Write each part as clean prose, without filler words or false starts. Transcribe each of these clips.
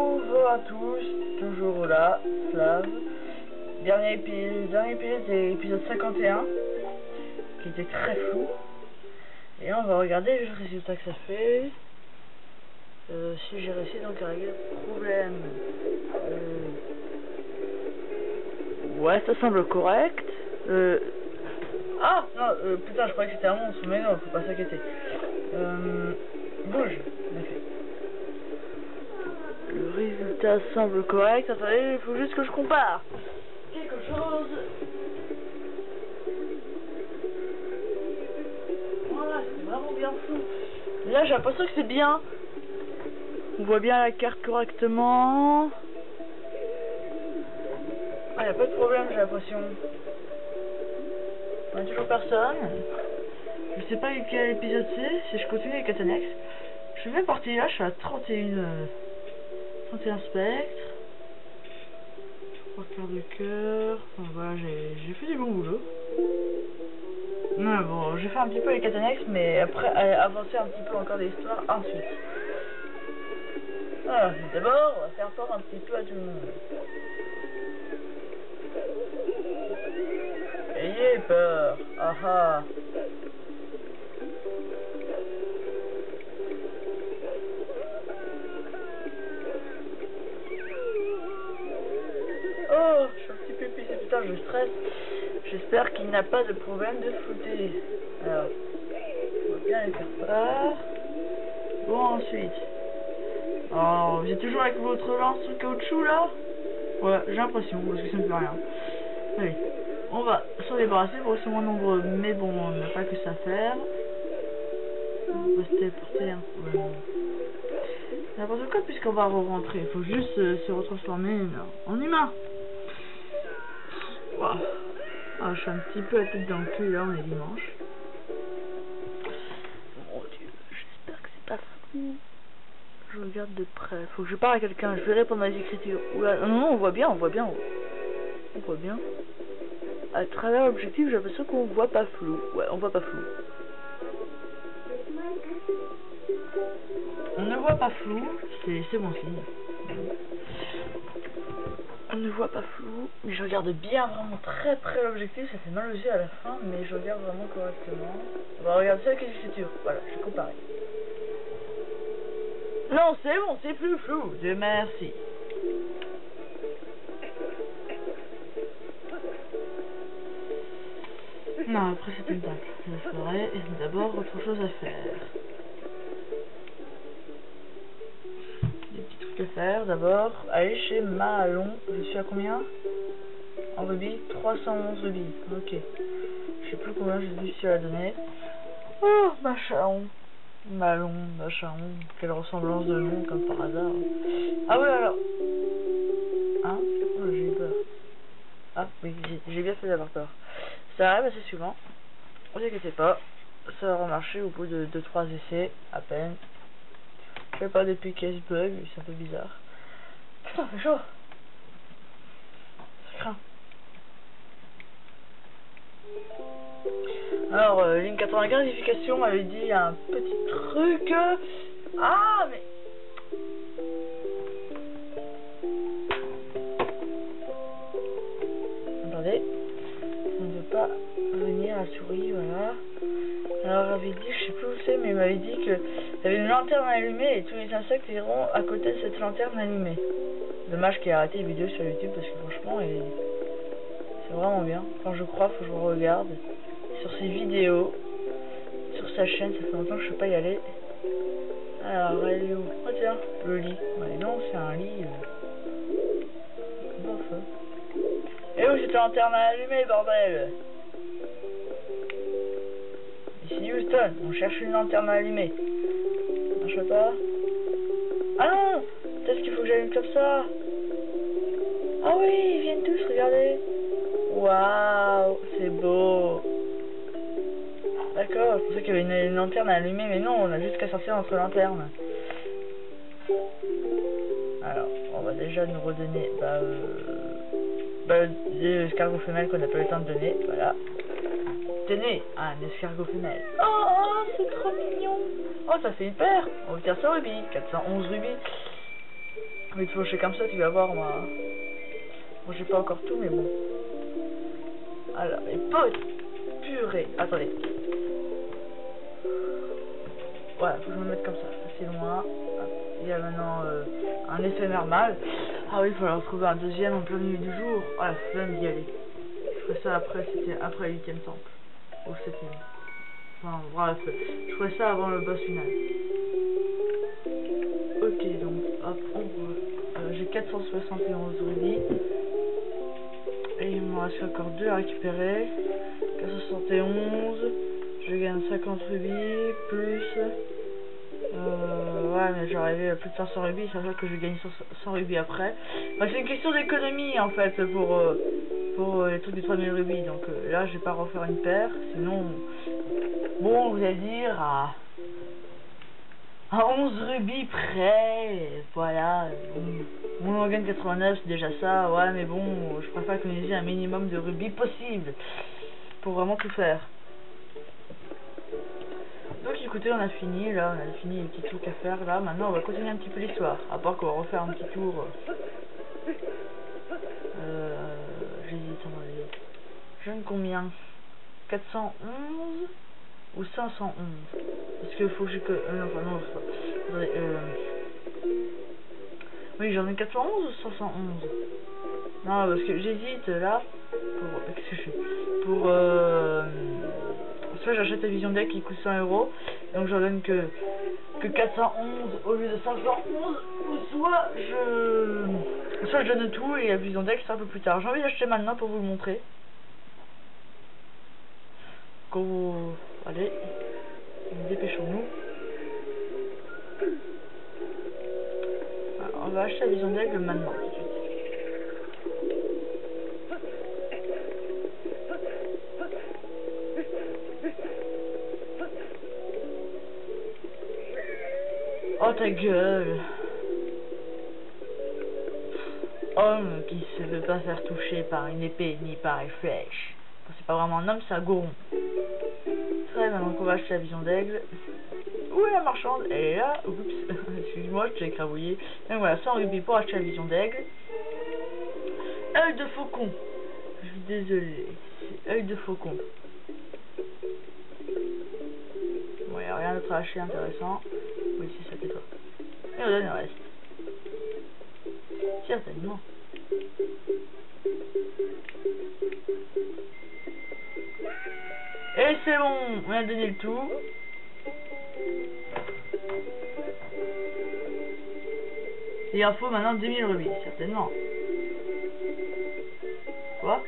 Bonjour à tous, toujours là, Slav. Dernier épisode, c'est l'épisode 51, qui était très flou. Et on va regarder le résultat que ça fait. Si j'ai réussi donc à régler le problème. Ouais, ça semble correct. Ah non, putain, je croyais que c'était un monstre, mais non, faut pas s'inquiéter. Bouge, en effet. Le résultat semble correct. Attendez, il faut juste que je compare quelque chose. Voilà, c'est vraiment bien flou. Là, j'ai l'impression que c'est bien. On voit bien la carte correctement. Ah, y a pas de problème, j'ai l'impression. On a toujours personne. Je sais pas quel épisode c'est. Si je continue avec Catanex, je suis bien parti là. Je suis à 31 spectres. 3 quarts de cœur. Enfin, voilà, j'ai fait du bon boulot. Non, bon, j'ai fait un petit peu les Catanex, mais après avancer un petit peu encore des histoires ensuite. Voilà, d'abord, on va faire peur un petit peu à tout le monde. Ayez peur. Ah ah. Oh, je suis un petit peu épicé, putain, je stresse. J'espère qu'il n'a pas de problème de flouter. Alors, on va bien les faire part. Bon, ensuite. Oh, vous êtes toujours avec votre lance en caoutchouc là? Ouais, j'ai l'impression, parce que ça ne fait rien. Allez, on va s'en débarrasser pour rester moins nombreux, mais bon, on n'a pas que ça à faire. On va se téléporter un problème. N'importe quoi, puisqu'on va re-rentrer. Il faut juste se retransformer en humain. Wow. Ah, je suis un petit peu à tête dans le cul là, on est dimanche. Mon Dieu, j'espère que c'est pas flou. Je regarde de près. Faut que je parle à quelqu'un. Je vais répondre à les écritures. Oula, non, on voit bien, on voit bien. On voit bien. À travers l'objectif, j'ai l'impression qu'on voit pas flou. Ouais, on voit pas flou. On ne voit pas flou, c'est bon signe. On ne voit pas flou, mais je regarde bien vraiment très près l'objectif. Ça fait mal aux yeux à la fin, mais je regarde vraiment correctement. On va regarder ça avec les écritures. Voilà, je vais comparer. Non, c'est bon, c'est plus flou. Dieu merci. Non, après c'était une table. Je ferai d'abord autre chose à faire. Des petits trucs à faire. D'abord, aller chez Malon. Je suis à combien? En rubis, 311 rubis. Ok. Je sais plus combien j'ai réussi à la donner. Oh, Machaon. Malon, Machaon. Quelle ressemblance de nom, comme par hasard. Ah oui, alors. Hein? Oh, j'ai eu peur. Ah oui, j'ai bien fait d'avoir peur. Ça arrive assez souvent. Ne vous inquiétez pas. Ça va remarcher au bout de 2-3 essais, à peine. Je sais pas depuis qu'elle bug, c'est un peu bizarre. Putain, ça fait chaud. Ça craint. Alors, ligne 95, vérification, m'avait dit un petit truc. Ah, mais... Attendez. On ne veut pas venir à la souris, voilà. Alors, il avait dit, je sais plus où c'est, mais il m'avait dit qu'il y avait une lanterne allumée et tous les insectes iront à côté de cette lanterne allumée. Dommage qu'il ait arrêté les vidéos sur YouTube parce que franchement, c'est vraiment bien. Quand je crois, faut que je regarde. Sur ses vidéos, sur sa chaîne, ça fait longtemps que je ne peux pas y aller. Alors, elle est où? Oh tiens, le lit. Ouais, non, c'est un lit. Bof. Et où cette lanterne à allumer, bordel? Ici Houston, on cherche une lanterne à allumer. Ça marche pas? Ah non! Peut-être qu'il faut que j'allume comme ça. Ah oui, ils viennent tous, regardez. Waouh, c'est beau. D'accord, je pensais qu'il y avait une lanterne à allumer, mais non, on a juste qu'à sortir notre lanterne. Alors, on va déjà nous redonner des escargots femelles qu'on n'a pas eu le temps de donner, voilà. Tenez, un escargot femelle. Oh, c'est trop mignon. Oh, ça fait une paire. On va faire ça rubis, 411 rubis. Mais tu vas jouer comme ça, tu vas voir, moi. Bon, j'ai pas encore tout, mais bon. Alors, les potes. Purée. Attendez. Voilà, faut que je me mette comme ça. C'est loin. Hop. Il y a maintenant un éphémère mâle. Ah oui, il faut leur trouver un deuxième en plein milieu du jour. Oh la flemme d'y aller. Je ferai ça après, c'était après le 8e temple. Ou 7e. Enfin, bref. Je ferai ça avant le boss final. Ok, donc, hop, on voit. J'ai 471 rubis. Et il me reste encore 2 à récupérer. 471. Je gagne 50 rubis. Plus. Ouais, mais j'arrivais à plus de 500 rubis. Ça veut dire que je gagne 100 rubis après. Bah, c'est une question d'économie en fait pour les trucs du 3000 rubis. Donc là, je vais pas refaire une paire. Sinon, bon, vous allez dire à 11 rubis près. Voilà. On en gagne 89, c'est déjà ça. Ouais, mais bon, je préfère économiser un minimum de rubis possible pour vraiment tout faire. Donc écoutez, on a fini là, on a fini les petits trucs à faire là. Maintenant on va continuer un petit peu l'histoire, à part qu'on va refaire un petit tour. J'hésite, attendez. Je gagne combien? 411 ou 511? Parce que faut que j'ai que... enfin non, c'est pas... Attendez, oui, j'en ai 411 ou 511? Non, parce que j'hésite là pour... Qu'est-ce que je fais? Pour... soit j'achète la vision deck qui coûte 100 €, donc j'en donne que 411 au lieu de 511, ou soit je donne tout et la vision deck c'est un peu plus tard. J'ai envie d'acheter maintenant pour vous le montrer. Allez, dépêchons-nous. On va acheter la vision deck maintenant tout de suite. Oh ta gueule! Homme qui se veut pas faire toucher par une épée ni par une flèche. C'est pas vraiment un homme, c'est un goron. Très bien, donc on va acheter la vision d'aigle. Où est la marchande? Elle est là. Oups, excuse-moi, je t'ai écrabouillé. Donc voilà, 100 rubis pour acheter la vision d'aigle. Œil de faucon. Je suis désolé. C'est œil de faucon. Bon, il n'y a rien d'autre à acheter intéressant. Oui, c'est ça, tais-toi. Et on donne le reste. Certainement. Et c'est bon, on a donné le tout. Il en faut maintenant 2000 rubis, certainement. Quoi?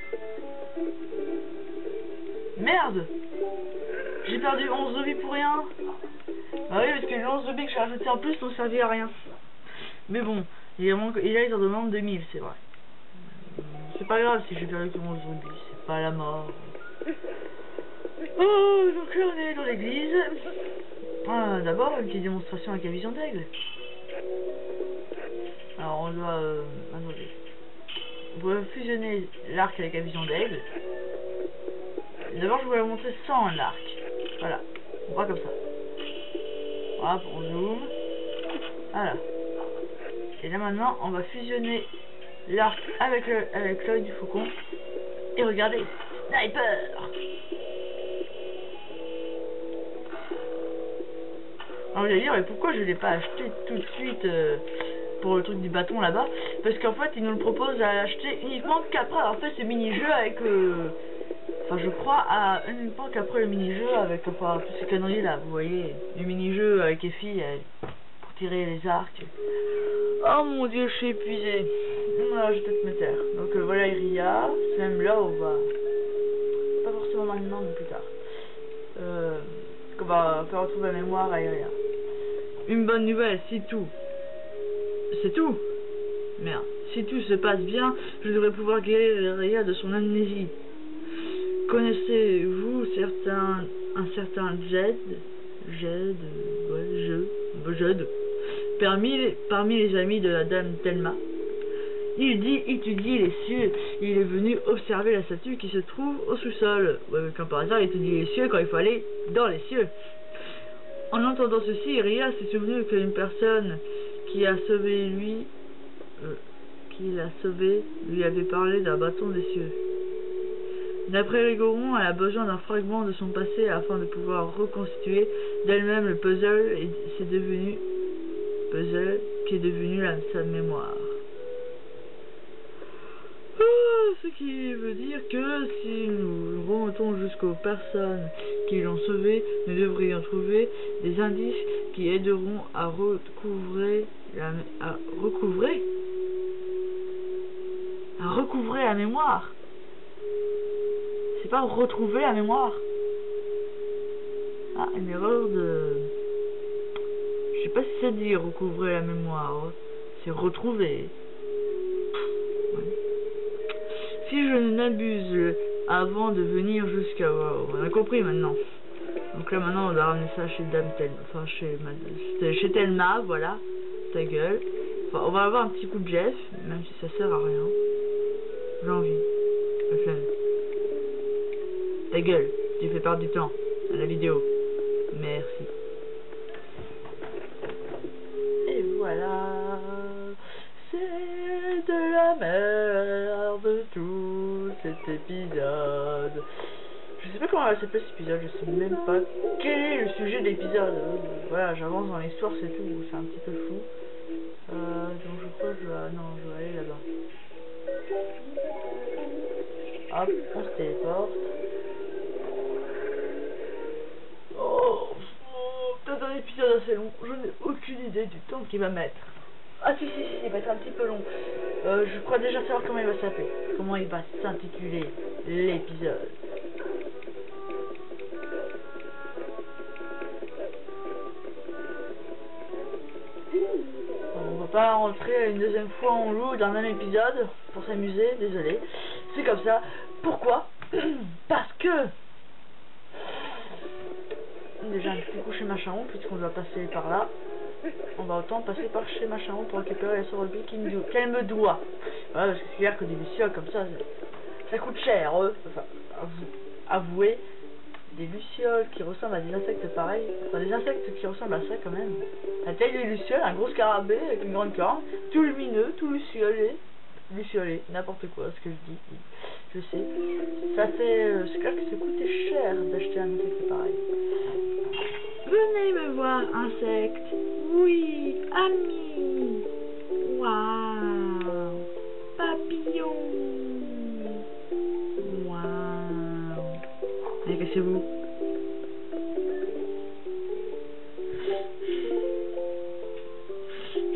Merde! J'ai perdu 11 rubis pour rien. Bah oui, parce que les 11 rubis que j'ai rajouté en plus n'ont servi à rien. Mais bon, et là ils en demandent 2000, c'est vrai. C'est pas grave si j'ai perdu que 11 rubis, c'est pas la mort. Oh, donc là on est dans l'église. D'abord une petite démonstration avec la vision d'aigle. Alors on doit... attendez. On doit fusionner l'arc avec la vision d'aigle. D'abord je voulais vous montrer sans l'arc. Voilà, on voit comme ça. Hop, on zoom. Voilà. Et là maintenant on va fusionner l'arc avec l'œil du faucon. Et regardez, sniper! Alors vous allez dire, mais pourquoi je l'ai pas acheté tout de suite pour le truc du bâton là-bas? Parce qu'en fait ils nous le proposent à acheter uniquement qu'après avoir fait ce mini-jeu avec... enfin je crois uniquement qu'après le mini-jeu avec enfin tous ces conneries là, vous voyez, le mini-jeu avec les filles pour tirer les arcs. Oh mon dieu, je suis épuisé. Voilà, je vais peut-être me taire. Donc voilà Iria, c'est même là où on va... Pas forcément maintenant mais plus tard. Qu'on va faire retrouver la mémoire à Iria. Une bonne nouvelle, c'est tout. C'est tout. Merde. Si tout se passe bien, je devrais pouvoir guérir Iria de son amnésie. Connaissez-vous un certain Jed, parmi les amis de la dame Thelma? Il dit étudier les cieux. Il est venu observer la statue qui se trouve au sous-sol. Ouais, mais comme par hasard, il étudie les cieux quand il faut aller dans les cieux. En entendant ceci, Iria s'est souvenu qu'une personne qui a sauvé qui l'a sauvé lui avait parlé d'un bâton des cieux. D'après les Gorons, elle a besoin d'un fragment de son passé afin de pouvoir reconstituer d'elle-même le puzzle et c'est devenu qui est devenu sa mémoire. Ce qui veut dire que si nous remontons jusqu'aux personnes qui l'ont sauvé, nous devrions trouver des indices qui aideront à recouvrer la mémoire. C'est pas retrouver la mémoire. Ah, une erreur de... Je sais pas si ça dit recouvrer la mémoire. C'est retrouver. Ouais. Si je n'abuse avant de venir jusqu'à... On a compris maintenant. Donc là maintenant on doit ramener ça chez Dame Thelma. Enfin chez Thelma, voilà. Ta gueule. Enfin, on va avoir un petit coup de Jeff, même si ça sert à rien. J'ai envie. La flemme. Ta gueule, tu fais perdre du temps à la vidéo. Merci. Et voilà. C'est de la merde tout cet épisode. Je sais pas comment va s'appeler cet épisode, je sais même pas quel est le sujet de l'épisode. Voilà, j'avance dans l'histoire, c'est tout, c'est un petit peu fou. Donc je crois que je vais aller là-bas. Hop, on se téléporte. Oh, peut-être un épisode assez long, je n'ai aucune idée du temps qu'il va mettre. Ah si, il va être un petit peu long. Je crois déjà savoir comment il va s'appeler. Comment il va s'intituler l'épisode. On va pas rentrer une deuxième fois en loup dans un même épisode pour s'amuser, désolé. C'est comme ça. Pourquoi? Parce que... Déjà un petit coup chez Macharon, puisqu'on doit passer par là. On va autant passer par chez Macharon pour récupérer les sorts de vie qu'elle me doit. Voilà, parce que c'est clair que des lucioles comme ça coûte cher. Enfin, avouez, des lucioles qui ressemblent à des insectes pareils. Enfin, des insectes qui ressemblent à ça quand même. La taille des lucioles, un gros scarabée avec une grande corne, tout lumineux, tout luciolé, n'importe quoi ce que je dis. Je sais. Ça fait... c'est clair que ça coûte cher d'acheter un insecte pareil. Venez me voir, insecte. Oui, ami. Waouh. Papillon. Waouh. Allez, cassez-vous.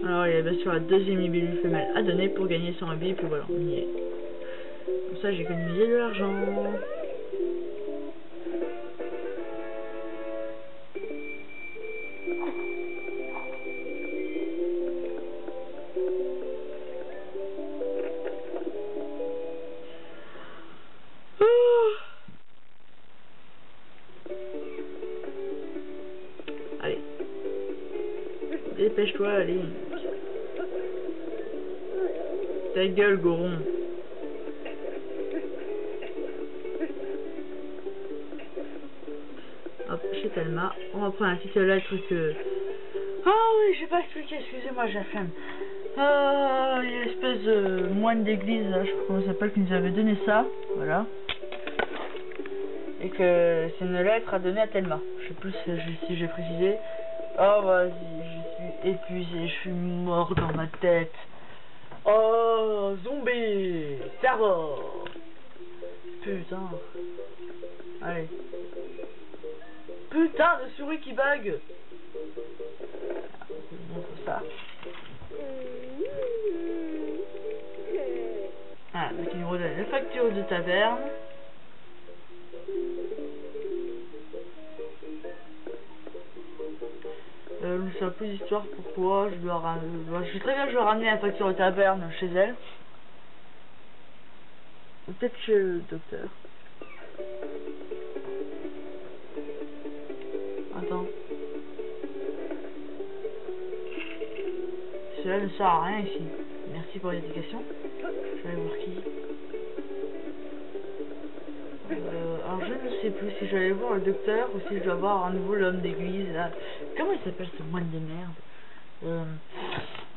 Alors, il y a bien sûr la deuxième libellule femelle à donner pour gagner son habit, puis voilà, on y est. Comme ça, j'ai économisé de l'argent. Allez. Dépêche-toi, allez. Ta gueule, Goron. Hop, chez Thelma. On va prendre la petite lettre que... Ah oui, j'ai pas expliqué, excusez-moi, j'ai la flemme. Il y a l'espèce de moine d'église, là, je sais pas comment ça s'appelle, qui nous avait donné ça. Voilà. Et que c'est une lettre à donner à Thelma. Je sais plus si j'ai précisé. Oh, vas-y, je suis épuisé, je suis mort dans ma tête. Oh, zombie, cerveau. Putain. Allez. Putain de souris qui bug. Je vous montre ça. Ah, donc il nous redonne la facture de taverne. Je sais plus d'histoire pourquoi je dois ramener. Je sais très bien que je dois ramener la facture de taverne chez elle. Ou peut-être chez le docteur. Attends. Cela ne sert à rien ici. Merci pour l'éducation. Je vais aller voir qui. Alors je ne sais plus si je vais aller voir le docteur ou si je dois voir à nouveau l'homme d'église là. Comment il s'appelle ce moine de merde?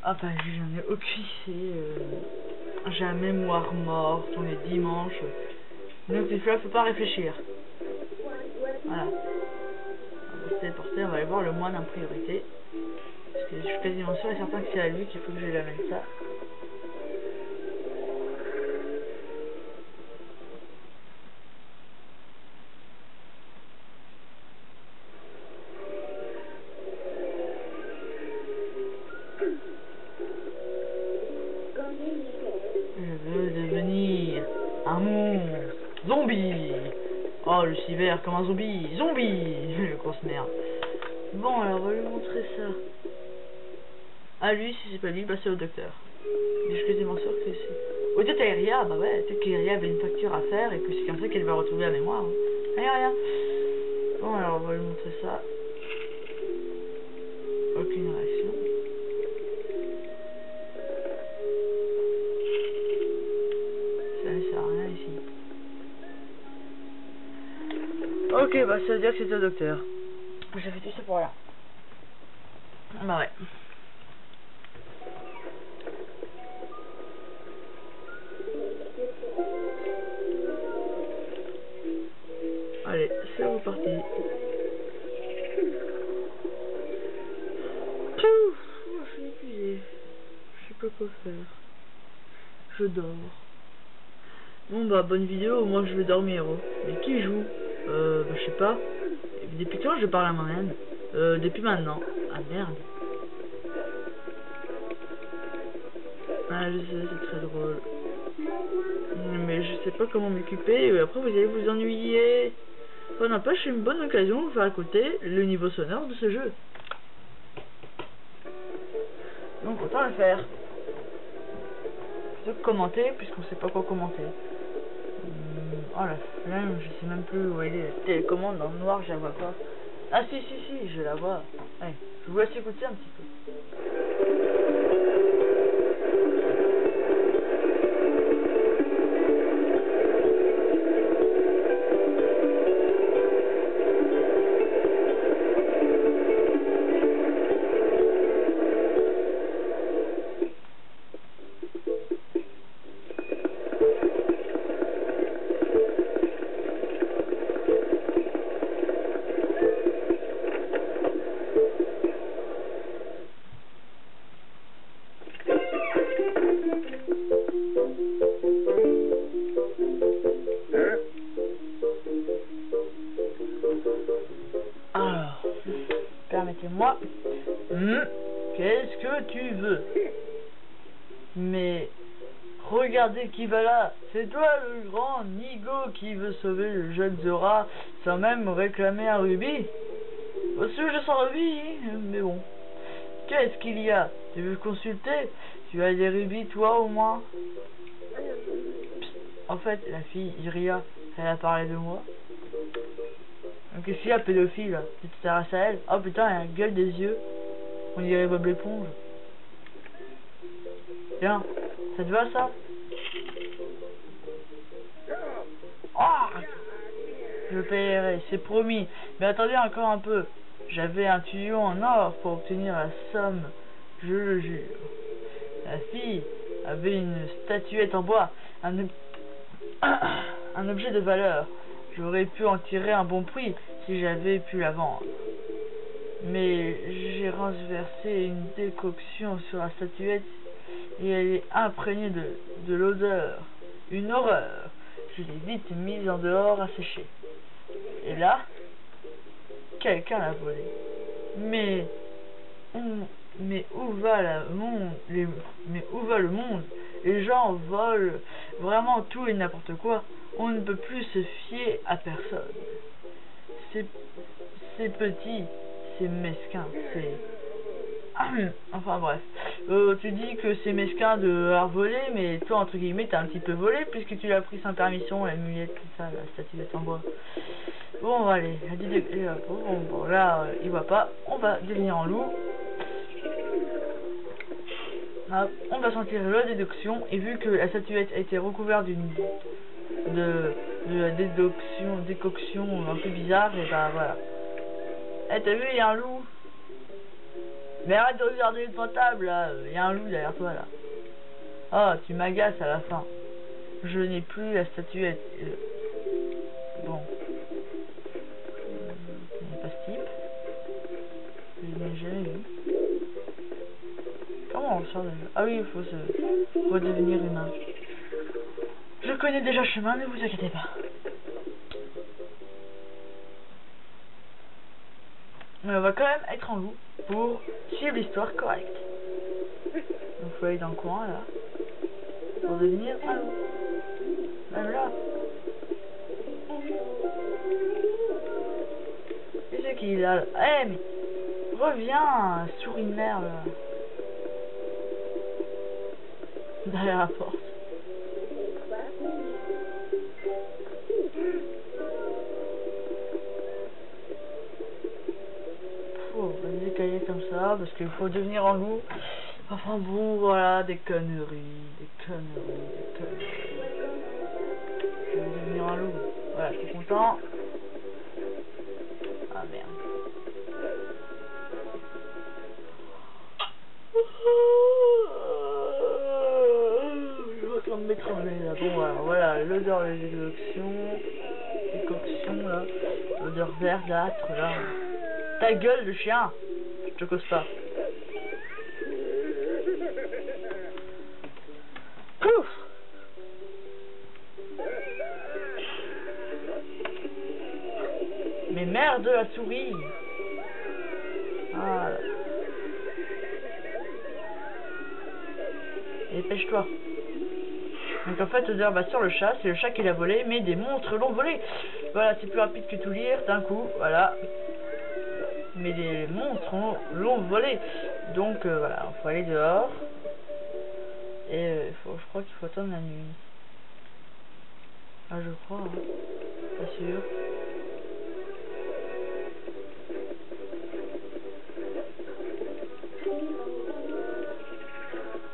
Ah bah j'en ai aucune idée. J'ai la mémoire morte, on est dimanche. Donc il faut pas réfléchir. Voilà. On va se téléporter, on va aller voir le moine en priorité. Parce que je suis quasiment sûr et certain que c'est à lui qu'il faut que je lui amène ça. Je veux devenir un monstre. Zombie. Oh, le cyber comme un zombie. Zombie. Le grosse merde. Bon, alors, on va lui montrer ça. Ah, lui, si c'est pas lui, bah c'est au docteur. Mais je suis quasiment sûr que c'est... Peut-être à Iria, bah ouais, peut-être qu'Iria avait une facture à faire et que c'est comme ça qu'elle va retrouver la mémoire. Hein. Allez, rien. Bon, alors, on va lui montrer ça. Aucune réaction. Ça ne sert à rien ici. Ok, bah ça veut dire que c'était au docteur. J'ai fait tout ça pour rien. Bah ouais. Allez, c'est reparti. Pouf, je suis épuisé. Je sais pas quoi faire. Je dors. Bon bah bonne vidéo, moi je vais dormir. Oh. Mais qui joue? Bah je sais pas. Depuis quand je parle à moi-même? Depuis maintenant. Ah merde. Ah je sais, c'est très drôle. Mais je sais pas comment m'occuper et après vous allez vous ennuyer. Bon n'empêche, c'est une bonne occasion de vous faire écouter le niveau sonore de ce jeu. Donc autant le faire. Plutôt que commenter puisqu'on sait pas quoi commenter. Oh la flemme, je sais même plus où elle est. La télécommande dans le noir, je la vois pas. Ah si, je la vois. Ouais, je vous laisse écouter un petit peu. Alors, permettez-moi. Qu'est-ce que tu veux? Mais regardez qui va là. C'est toi le grand Nigo qui veut sauver le jeune Zora sans même réclamer un rubis. Au sujet sans rubis, mais bon. Qu'est-ce qu'il y a? Tu veux consulter? Tu as des rubis toi au moins? Psst. En fait, la fille Iria, elle a parlé de moi. Qu'est-ce qu'il y a, pédophile? Tu t'intéresses à elle? Oh putain, elle a la gueule des yeux. On dirait Bob l'éponge. Tiens, ça te va ça? Oh, je paierai, c'est promis. Mais attendez encore un peu. J'avais un tuyau en or pour obtenir la somme, je le jure. La fille avait une statuette en bois, un objet de valeur. J'aurais pu en tirer un bon prix si j'avais pu la vendre. Mais j'ai renversé une décoction sur la statuette et elle est imprégnée de l'odeur. Une horreur. Je l'ai vite mise en dehors à sécher. Et là, quelqu'un l'a volée. Mais où va le monde? Les gens volent vraiment tout et n'importe quoi. On ne peut plus se fier à personne. C'est petit, c'est mesquin, c'est... Enfin bref. Tu dis que c'est mesquin de avoir volé, mais toi entre guillemets t'as un petit peu volé puisque tu l'as pris sans permission, la mulette, tout ça, la statuette en bois. Bon, on va aller. Bon, là, il voit pas. On va devenir en loup. Hop, on va sentir la déduction. Et vu que la statuette a été recouverte de la décoction un peu bizarre, et bah voilà. Eh, t'as vu, il y a un loup. Mais arrête de regarder le portable là, il y a un loup derrière toi là. Oh, tu m'agaces à la fin. Je n'ai plus la statuette. Bon. Il n'y a pas ce type. Je n'ai jamais vu. Comment on sort de... Ah oui, il faut se redevenir humain. Je connais déjà le chemin, ne vous inquiétez pas. Mais on va quand même être en loup pour suivre l'histoire correcte. Donc faut aller dans le coin là pour devenir un loup. Même là. Et c'est qui là? Eh mais reviens, souris de merde là. Derrière la porte. On va se décaler comme ça parce qu'il faut devenir en loup. Enfin bon, voilà, des conneries, des conneries, des conneries. Je vais devenir un loup. Voilà, je suis content. Ah merde. Je vais en train de m'étrangler là. Bon, alors voilà, l'odeur des décoctions là. L'odeur verdâtre là. Ta gueule, le chien! Je te cause pas. Pouf! Mais merde, la souris! Ah. Dépêche-toi. Donc en fait, odeur bah sur le chat, c'est le chat qui l'a volé, mais des monstres l'ont volé. Voilà, c'est plus rapide que tout lire d'un coup, voilà. Mais des monstres l'ont volé. Donc voilà, il faut aller dehors. Et je crois qu'il faut attendre la nuit. Ah, je crois, hein. Pas sûr.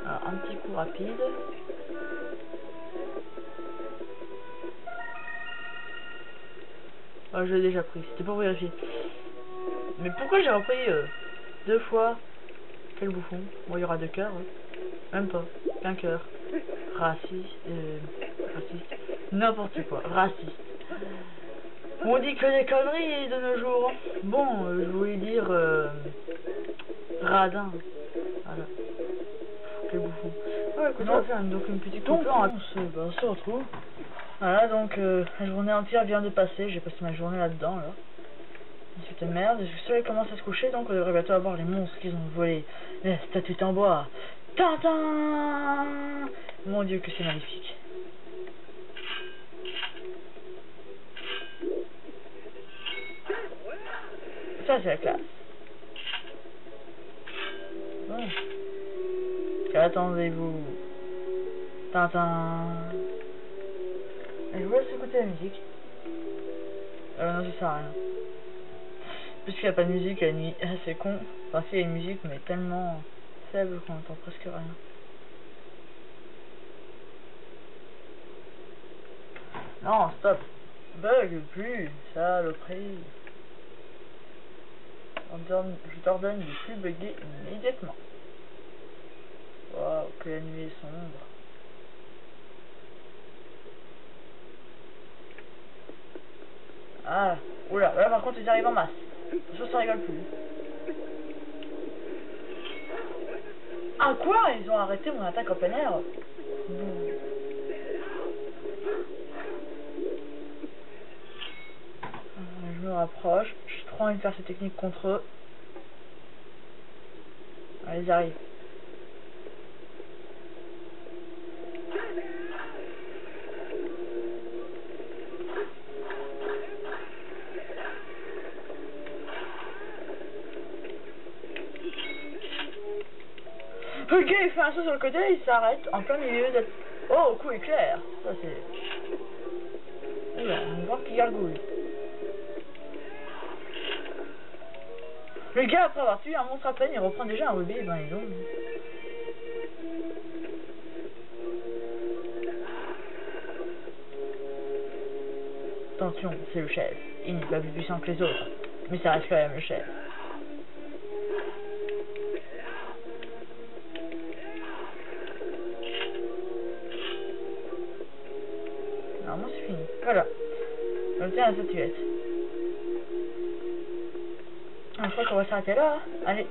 Alors, un petit coup rapide. Ah, je l'ai déjà pris, c'était pour vérifier. Mais pourquoi j'ai repris 2 fois? Quel bouffon. Bon, il y aura 2 cœurs. Hein. Même pas. Qu'un cœur. Raciste. N'importe quoi. Raciste. On dit que des conneries de nos jours. Bon, je voulais dire... radin. Voilà. Quel bouffon. Ouais, écoute, on va faire donc une petite coupure. On se retrouve. Voilà, donc la journée entière vient de passer. J'ai passé ma journée là-dedans, là. C'était merde. Le soleil commence à se coucher, donc on devrait bientôt avoir les monstres qu'ils ont volé. La statue en bois. Tintin! Mon Dieu, que c'est magnifique. Ça, c'est la classe. Bon. Qu'attendez-vous? Tintin. Et je vous laisse écouter la musique. Non, ça sert à rien. Puisqu'il n'y a pas de musique la nuit, c'est con. Enfin, si, il y a une musique, mais tellement faible qu'on entend presque rien. Non, stop. Bug plus, saloperie. Je t'ordonne de plus bugger immédiatement. Waouh, que la nuit est sombre. Ah, oula, là par contre ils arrivent en masse. Ça rigole plus. Ah quoi? Ils ont arrêté mon attaque en plein air. Je me rapproche. J'ai trop envie de faire cette technique contre eux. Allez, ils arrivent. Ok, il fait un saut sur le côté, il s'arrête en plein milieu de... Oh, coup éclair. Ça c'est... Oula, on voit qu'il gargouille. Le gars, après avoir tué un monstre à peine, il reprend déjà un rubis, ben ils ont... Attention, c'est le chef. Il n'est pas plus puissant que les autres, mais ça reste quand même le chef. Voilà. J'obtiens la statuette. Je crois qu'on va s'arrêter là. Allez.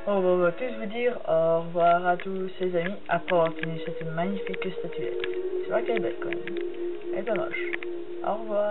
On va tous vous dire au revoir à tous les amis après avoir obtenu cette magnifique statuette. C'est vrai qu'elle est belle quand même. Elle est pas moche. Au revoir.